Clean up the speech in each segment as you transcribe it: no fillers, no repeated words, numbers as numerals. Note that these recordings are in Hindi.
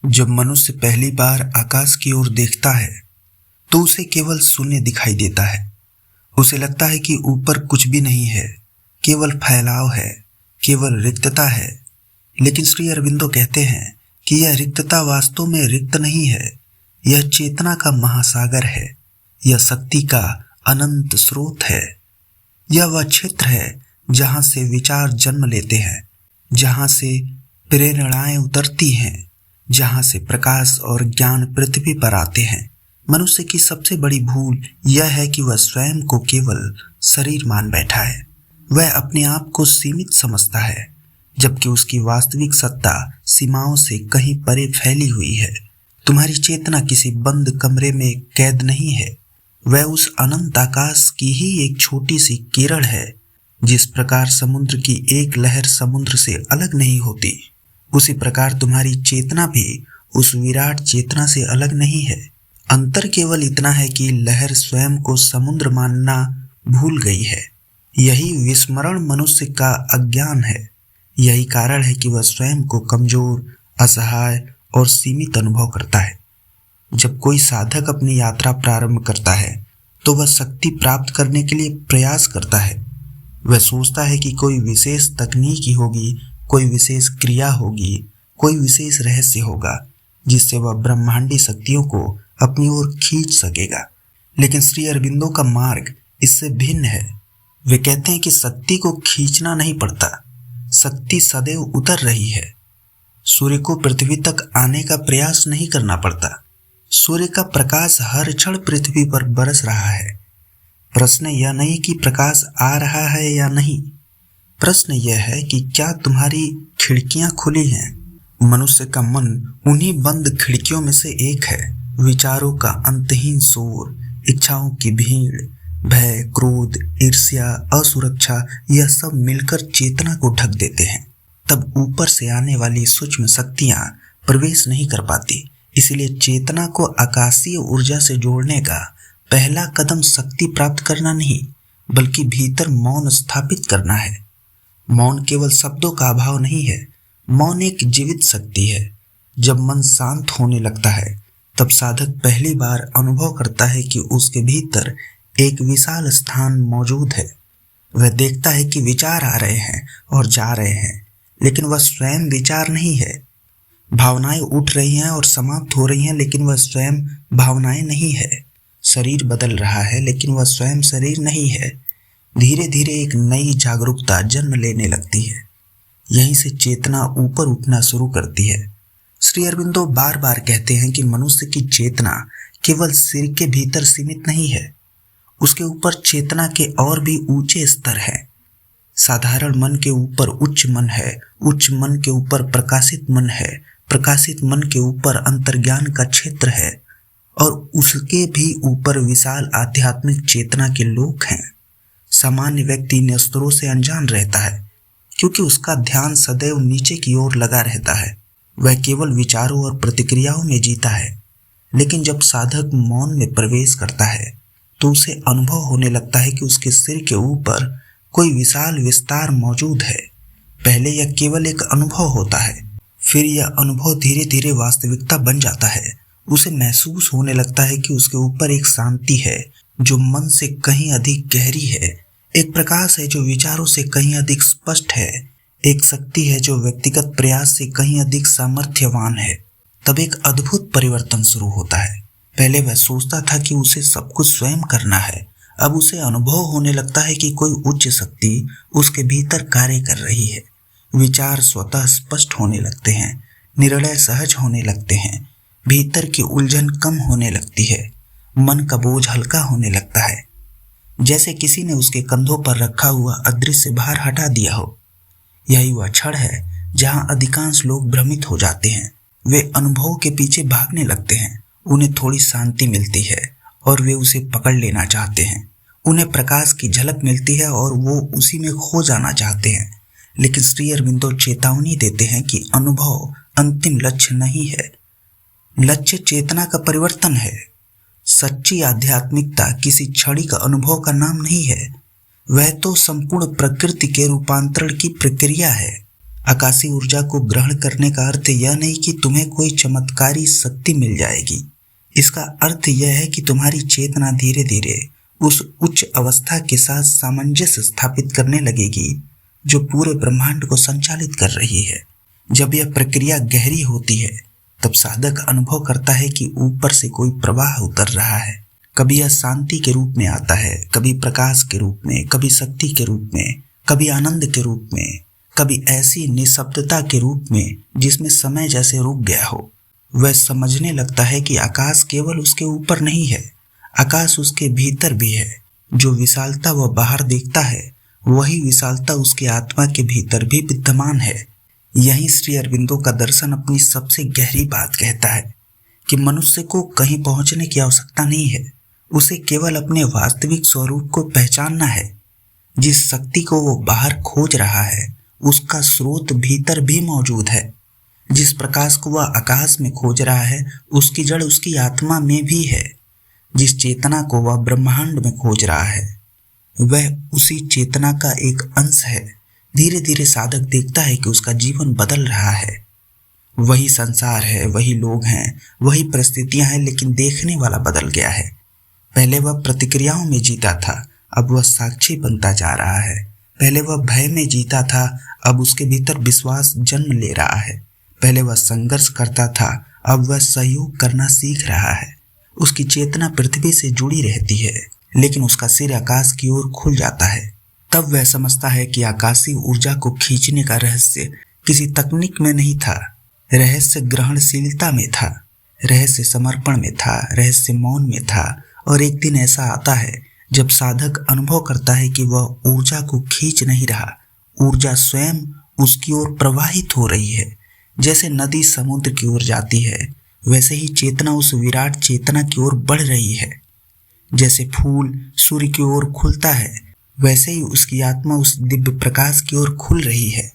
जब मनुष्य पहली बार आकाश की ओर देखता है तो उसे केवल शून्य दिखाई देता है। उसे लगता है कि ऊपर कुछ भी नहीं है, केवल फैलाव है, केवल रिक्तता है। लेकिन श्री अरविंदो कहते हैं कि यह रिक्तता वास्तव में रिक्त नहीं है, यह चेतना का महासागर है, यह शक्ति का अनंत स्रोत है। यह वह क्षेत्र है जहां से विचार जन्म लेते हैं, जहां से प्रेरणाएं उतरती हैं, जहां से प्रकाश और ज्ञान पृथ्वी पर आते हैं। मनुष्य की सबसे बड़ी भूल यह है कि वह स्वयं को केवल शरीर मान बैठा है। वह अपने आप को सीमित समझता है, जबकि उसकी वास्तविक सत्ता सीमाओं से कहीं परे फैली हुई है। तुम्हारी चेतना किसी बंद कमरे में कैद नहीं है, वह उस अनंत आकाश की ही एक छोटी सी किरण है। जिस प्रकार समुद्र की एक लहर समुद्र से अलग नहीं होती, उसी प्रकार तुम्हारी चेतना भी उस विराट चेतना से अलग नहीं है। अंतर केवल इतना है कि लहर स्वयं को समुद्र मानना भूल गई है। यही विस्मरण मनुष्य का अज्ञान है। यही कारण है कि वह स्वयं को कमजोर, असहाय और सीमित अनुभव करता है। जब कोई साधक अपनी यात्रा प्रारंभ करता है तो वह शक्ति प्राप्त करने के लिए प्रयास करता है। वह सोचता है कि कोई विशेष तकनीक होगी, कोई विशेष क्रिया होगी, कोई विशेष रहस्य होगा जिससे वह ब्रह्मांडी शक्तियों को अपनी ओर खींच सकेगा। लेकिन श्री अरविंदो का मार्ग इससे भिन्न है। वे कहते हैं कि शक्ति को खींचना नहीं पड़ता, शक्ति सदैव उतर रही है। सूर्य को पृथ्वी तक आने का प्रयास नहीं करना पड़ता। सूर्य का प्रकाश हर क्षण पृथ्वी पर बरस रहा है। प्रश्न यह नहीं कि प्रकाश आ रहा है या नहीं, प्रश्न यह है कि क्या तुम्हारी खिड़कियां खुली हैं। मनुष्य का मन उन्हीं बंद खिड़कियों में से एक है। विचारों का अंतहीन शोर, इच्छाओं की भीड़, भय, क्रोध, ईर्ष्या, असुरक्षा, यह सब मिलकर चेतना को ढक देते हैं। तब ऊपर से आने वाली सूक्ष्म शक्तियां प्रवेश नहीं कर पाती। इसलिए चेतना को आकाशीय ऊर्जा से जोड़ने का पहला कदम शक्ति प्राप्त करना नहीं, बल्कि भीतर मौन स्थापित करना है। मौन केवल शब्दों का अभाव नहीं है, मौन एक जीवित शक्ति है। जब मन शांत होने लगता है तब साधक पहली बार अनुभव करता है कि उसके भीतर एक विशाल स्थान मौजूद है। वह देखता है कि विचार आ रहे हैं और जा रहे हैं, लेकिन वह स्वयं विचार नहीं है। भावनाएं उठ रही हैं और समाप्त हो रही हैं, लेकिन वह स्वयं भावनाएं नहीं है। शरीर बदल रहा है, लेकिन वह स्वयं शरीर नहीं है। धीरे धीरे एक नई जागरूकता जन्म लेने लगती है। यहीं से चेतना ऊपर उठना शुरू करती है। श्री अरविंदो बार बार कहते हैं कि मनुष्य की चेतना केवल सिर के भीतर सीमित नहीं है, उसके ऊपर चेतना के और भी ऊंचे स्तर हैं। साधारण मन के ऊपर उच्च मन है, उच्च मन के ऊपर प्रकाशित मन है, प्रकाशित मन के ऊपर अंतर्ज्ञान का क्षेत्र है, और उसके भी ऊपर विशाल आध्यात्मिक चेतना के लोक हैं। सामान्य व्यक्ति इन स्तरों से अनजान रहता है, क्योंकि उसका ध्यान सदैव नीचे की ओर लगा रहता है। वह केवल विचारों और प्रतिक्रियाओं में जीता है। लेकिन जब साधक मौन में प्रवेश करता है तो उसे अनुभव होने लगता है कि उसके सिर के ऊपर कोई विशाल विस्तार मौजूद है। पहले यह केवल एक अनुभव होता है, फिर यह अनुभव धीरे धीरे वास्तविकता बन जाता है। उसे महसूस होने लगता है कि उसके ऊपर एक शांति है जो मन से कहीं अधिक गहरी है, एक प्रकाश है जो विचारों से कहीं अधिक स्पष्ट है, एक शक्ति है जो व्यक्तिगत प्रयास से कहीं अधिक सामर्थ्यवान है। तब एक अद्भुत परिवर्तन शुरू होता है। पहले वह सोचता था कि उसे सब कुछ स्वयं करना है, अब उसे अनुभव होने लगता है कि कोई उच्च शक्ति उसके भीतर कार्य कर रही है। विचार स्वतः स्पष्ट होने लगते हैं, निर्णय सहज होने लगते हैं, भीतर की उलझन कम होने लगती है, मन का बोझ हल्का होने लगता है, जैसे किसी ने उसके कंधों पर रखा हुआ अदृश्य भार हटा दिया हो। यही वह क्षण है जहां अधिकांश लोग भ्रमित हो जाते हैं। वे अनुभव के पीछे भागने लगते हैं। उन्हें थोड़ी शांति मिलती है और वे उसे पकड़ लेना चाहते हैं। उन्हें प्रकाश की झलक मिलती है और वो उसी में खो जाना चाहते हैं। लेकिन श्री अरविंदो चेतावनी देते हैं कि अनुभव अंतिम लक्ष्य नहीं है, लक्ष्य चेतना का परिवर्तन है। सच्ची आध्यात्मिकता किसी क्षणिक अनुभव का नाम नहीं है, वह तो संपूर्ण प्रकृति के रूपांतरण की प्रक्रिया है। आकाशीय ऊर्जा को ग्रहण करने का अर्थ यह नहीं कि तुम्हें कोई चमत्कारी शक्ति मिल जाएगी। इसका अर्थ यह है कि तुम्हारी चेतना धीरे धीरे उस उच्च अवस्था के साथ सामंजस्य स्थापित करने लगेगी जो पूरे ब्रह्मांड को संचालित कर रही है। जब यह प्रक्रिया गहरी होती है तब साधक अनुभव करता है कि ऊपर से कोई प्रवाह उतर रहा है। कभी यह शांति के रूप में आता है, कभी प्रकाश के रूप में, कभी शक्ति के रूप में, कभी आनंद के रूप में, कभी ऐसी निशब्दता के रूप में जिसमें समय जैसे रुक गया हो। वह समझने लगता है कि आकाश केवल उसके ऊपर नहीं है, आकाश उसके भीतर भी है। जो विशालता वह बाहर देखता है वही विशालता उसकी आत्मा के भीतर भी विद्यमान है। यही श्री अरविंदो का दर्शन अपनी सबसे गहरी बात कहता है कि मनुष्य को कहीं पहुंचने की आवश्यकता नहीं है, उसे केवल अपने वास्तविक स्वरूप को पहचानना है। जिस शक्ति को वो बाहर खोज रहा है उसका स्रोत भीतर भी मौजूद है। जिस प्रकाश को वह आकाश में खोज रहा है उसकी जड़ उसकी आत्मा में भी है। जिस चेतना को वह ब्रह्मांड में खोज रहा है वह उसी चेतना का एक अंश है। धीरे धीरे साधक देखता है कि उसका जीवन बदल रहा है। वही संसार है, वही लोग हैं, वही परिस्थितियां हैं, लेकिन देखने वाला बदल गया है। पहले वह प्रतिक्रियाओं में जीता था, अब वह साक्षी बनता जा रहा है। पहले वह भय में जीता था, अब उसके भीतर विश्वास जन्म ले रहा है। पहले वह संघर्ष करता था, अब वह सहयोग करना सीख रहा है। उसकी चेतना पृथ्वी से जुड़ी रहती है, लेकिन उसका सिर आकाश की ओर खुल जाता है। तब वह समझता है कि आकाशीय ऊर्जा को खींचने का रहस्य किसी तकनीक में नहीं था, रहस्य ग्रहणशीलता में था, रहस्य समर्पण में था, रहस्य मौन में था। और एक दिन ऐसा आता है जब साधक अनुभव करता है कि वह ऊर्जा को खींच नहीं रहा, ऊर्जा स्वयं उसकी ओर प्रवाहित हो रही है। जैसे नदी समुद्र की ओर जाती है वैसे ही चेतना उस विराट चेतना की ओर बढ़ रही है। जैसे फूल सूर्य की ओर खुलता है वैसे ही उसकी आत्मा उस दिव्य प्रकाश की ओर खुल रही है।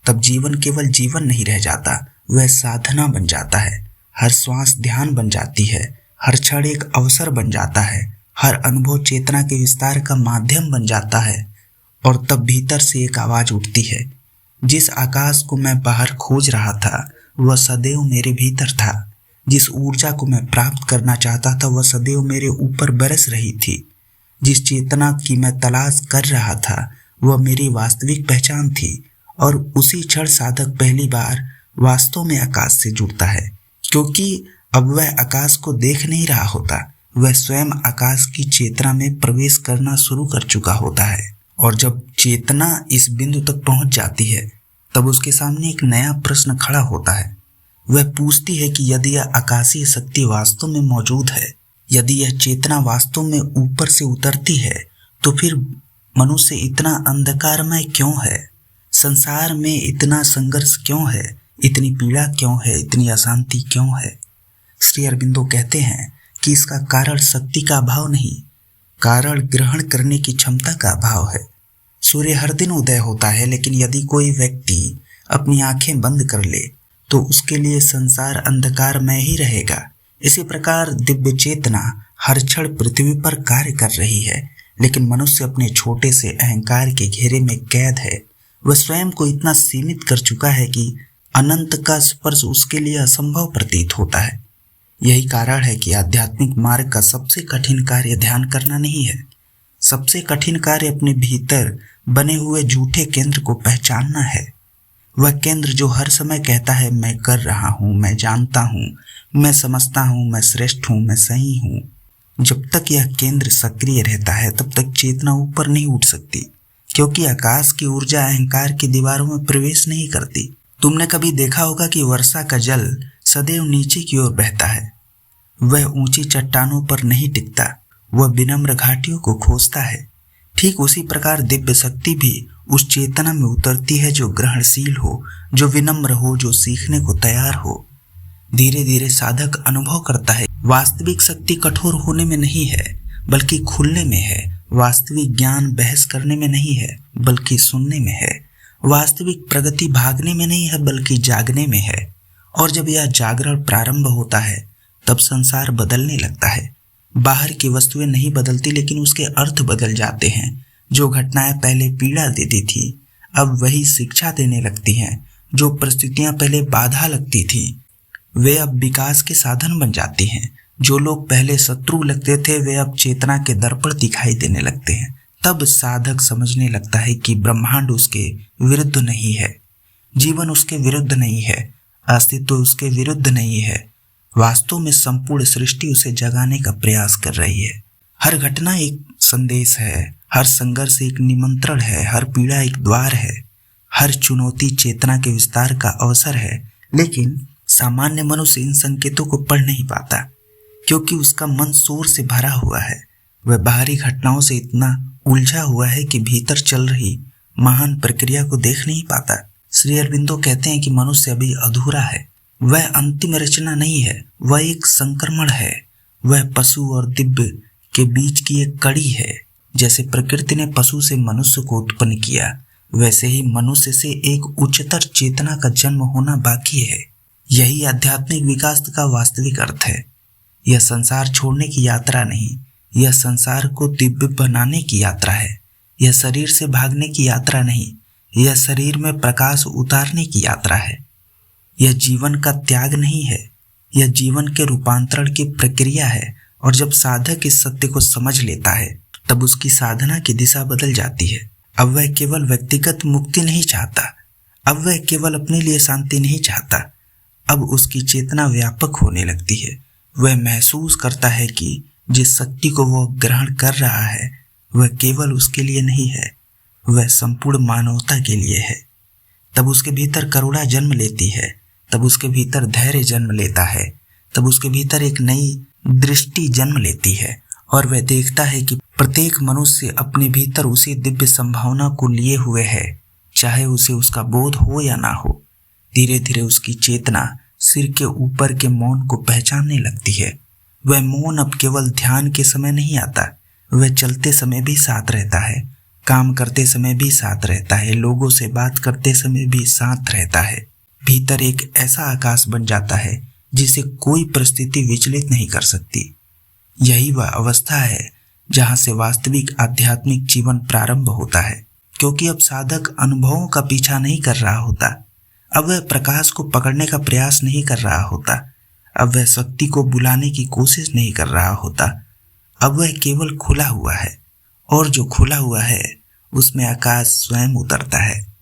तब जीवन केवल जीवन नहीं रह जाता, वह साधना बन जाता है। हर श्वास ध्यान बन जाती है, हर क्षण एक अवसर बन जाता है, हर अनुभव चेतना के विस्तार का माध्यम बन जाता है। और तब भीतर से एक आवाज उठती है, जिस आकाश को मैं बाहर खोज रहा था वह सदैव मेरे भीतर था। जिस ऊर्जा को मैं प्राप्त करना चाहता था वह सदैव मेरे ऊपर बरस रही थी। जिस चेतना की मैं तलाश कर रहा था वह मेरी वास्तविक पहचान थी। और उसी क्षण साधक पहली बार वास्तव में आकाश से जुड़ता है, क्योंकि अब वह आकाश को देख नहीं रहा होता, वह स्वयं आकाश की चेतना में प्रवेश करना शुरू कर चुका होता है। और जब चेतना इस बिंदु तक पहुंच जाती है तब उसके सामने एक नया प्रश्न खड़ा होता है। वह पूछती है कि यदि यह आकाशीय शक्ति वास्तव में मौजूद है, यदि यह चेतना वास्तव में ऊपर से उतरती है, तो फिर मनुष्य इतना अंधकारमय क्यों है? संसार में इतना संघर्ष क्यों है? इतनी पीड़ा क्यों है? इतनी अशांति क्यों है? श्री अरविंदो कहते हैं कि इसका कारण शक्ति का अभाव नहीं, कारण ग्रहण करने की क्षमता का अभाव है। सूर्य हर दिन उदय होता है, लेकिन यदि कोई व्यक्ति अपनी आंखें बंद कर ले तो उसके लिए संसार अंधकारमय ही रहेगा। इसी प्रकार दिव्य चेतना हर क्षण पृथ्वी पर कार्य कर रही है, लेकिन मनुष्य अपने छोटे से अहंकार के घेरे में कैद है। वह स्वयं को इतना सीमित कर चुका है कि अनंत का स्पर्श उसके लिए असंभव प्रतीत होता है। यही कारण है कि आध्यात्मिक मार्ग का सबसे कठिन कार्य ध्यान करना नहीं है। सबसे कठिन कार्य अपने भीतर बने हुए झूठे केंद्र को पहचानना है। वह केंद्र जो हर समय कहता है मैं कर रहा हूँ, मैं जानता हूँ, मैं समझता हूँ, मैं श्रेष्ठ हूँ, मैं सही हूँ। जब तक यह केंद्र सक्रिय रहता है तब तक चेतना ऊपर नहीं उठ सकती, क्योंकि आकाश की ऊर्जा अहंकार की दीवारों में प्रवेश नहीं करती। तुमने कभी देखा होगा कि वर्षा का जल सदैव नीचे की ओर बहता है। वह ऊंची चट्टानों पर नहीं टिकता, वह विनम्र घाटियों को खोजता है। ठीक उसी प्रकार दिव्य शक्ति भी उस चेतना में उतरती है जो ग्रहणशील हो, जो विनम्र हो, जो सीखने को तैयार हो। धीरे धीरे साधक अनुभव करता है वास्तविक शक्ति कठोर होने में नहीं है बल्कि खुलने में है। वास्तविक ज्ञान बहस करने में नहीं है बल्कि सुनने में है। वास्तविक प्रगति भागने में नहीं है बल्कि जागने में है। और जब यह जागरण प्रारंभ होता है तब संसार बदलने लगता है। बाहर की वस्तुएं नहीं बदलती, लेकिन उसके अर्थ बदल जाते हैं। जो घटनाएं पहले पीड़ा देती थी अब वही शिक्षा देने लगती हैं। जो परिस्थितियां पहले बाधा लगती थी वे अब विकास के साधन बन जाती हैं। जो लोग पहले शत्रु लगते थे वे अब चेतना के दर्पण दिखाई देने लगते हैं। तब साधक समझने लगता है कि ब्रह्मांड उसके विरुद्ध नहीं है, जीवन उसके विरुद्ध नहीं है, अस्तित्व उसके विरुद्ध नहीं है। वास्तव में संपूर्ण सृष्टि उसे जगाने का प्रयास कर रही है। हर घटना एक संदेश है, हर संघर्ष एक निमंत्रण है, हर पीड़ा एक द्वार है, हर चुनौती चेतना के विस्तार का अवसर है। लेकिन सामान्य मनुष्य इन संकेतों को पढ़ नहीं पाता क्योंकि उसका मन शोर से भरा हुआ है। वह बाहरी घटनाओं से इतना उलझा हुआ है कि भीतर चल रही महान प्रक्रिया को देख नहीं पाता। श्री अरविंदो कहते हैं कि मनुष्य अभी अधूरा है। वह अंतिम रचना नहीं है, वह एक संक्रमण है। वह पशु और दिव्य के बीच की एक कड़ी है। जैसे प्रकृति ने पशु से मनुष्य को उत्पन्न किया, वैसे ही मनुष्य से एक उच्चतर चेतना का जन्म होना बाकी है। यही आध्यात्मिक विकास का वास्तविक अर्थ है। यह संसार छोड़ने की यात्रा नहीं, यह संसार को दिव्य बनाने की यात्रा है। यह शरीर से भागने की यात्रा नहीं, यह शरीर में प्रकाश उतारने की यात्रा है। यह जीवन का त्याग नहीं है, यह जीवन के रूपांतरण की प्रक्रिया है। और जब साधक इस सत्य को समझ लेता है तब उसकी साधना की दिशा बदल जाती है। अब वह केवल व्यक्तिगत मुक्ति नहीं चाहता, अब वह केवल अपने लिए शांति नहीं चाहता, अब उसकी चेतना व्यापक होने लगती है। वह महसूस करता है कि जिस शक्ति को वह ग्रहण कर रहा है वह केवल उसके लिए नहीं है, वह संपूर्ण मानवता के लिए है। तब उसके भीतर करुणा जन्म लेती है, तब उसके भीतर धैर्य जन्म लेता है, तब उसके भीतर एक नई दृष्टि जन्म लेती है और वह देखता है कि प्रत्येक मनुष्य अपने भीतर उसी दिव्य संभावना को लिए हुए है, चाहे उसे उसका बोध हो या ना हो। धीरे धीरे उसकी चेतना सिर के ऊपर के मौन को पहचानने लगती है। वह मौन अब केवल ध्यान के समय नहीं आता, वह चलते समय भी साथ रहता है, काम करते समय भी साथ रहता है, लोगों से बात करते समय भी साथ रहता है। भीतर एक ऐसा आकाश बन जाता है जिसे कोई परिस्थिति विचलित नहीं कर सकती। यही वह अवस्था है जहां से वास्तविक आध्यात्मिक जीवन प्रारंभ होता है। क्योंकि अब साधक अनुभवों का पीछा नहीं कर रहा होता, अब वह प्रकाश को पकड़ने का प्रयास नहीं कर रहा होता, अब वह शक्ति को बुलाने की कोशिश नहीं कर रहा होता। अब वह केवल खुला हुआ है और जो खुला हुआ है उसमें आकाश स्वयं उतरता है।